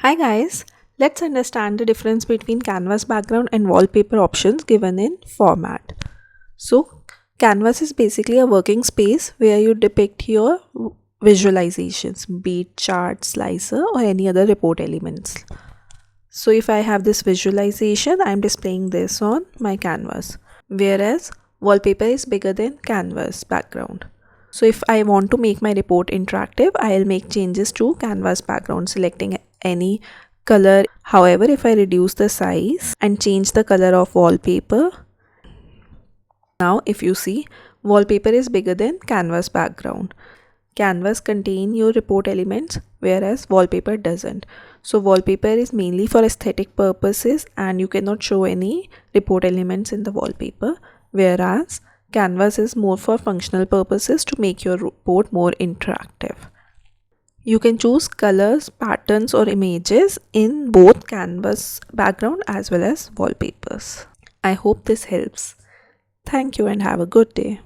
Hi guys, let's understand the difference between canvas background and wallpaper options given in format. So, canvas is basically a working space where you depict your visualizations, be it chart, slicer or any other report elements. So if I have this visualization, I am displaying this on my canvas. Whereas wallpaper is bigger than canvas background. So if I want to make my report interactive, I'll make changes to canvas background, selecting any color. However, if I reduce the size and change the color of wallpaper, now if you see, wallpaper is bigger than canvas background. Canvas contain your report elements, whereas wallpaper doesn't. So wallpaper is mainly for aesthetic purposes and you cannot show any report elements in the wallpaper, whereas canvas is more for functional purposes to make your report more interactive. You can choose colors, patterns or images in both canvas background as well as wallpapers. I hope this helps. Thank you and have a good day.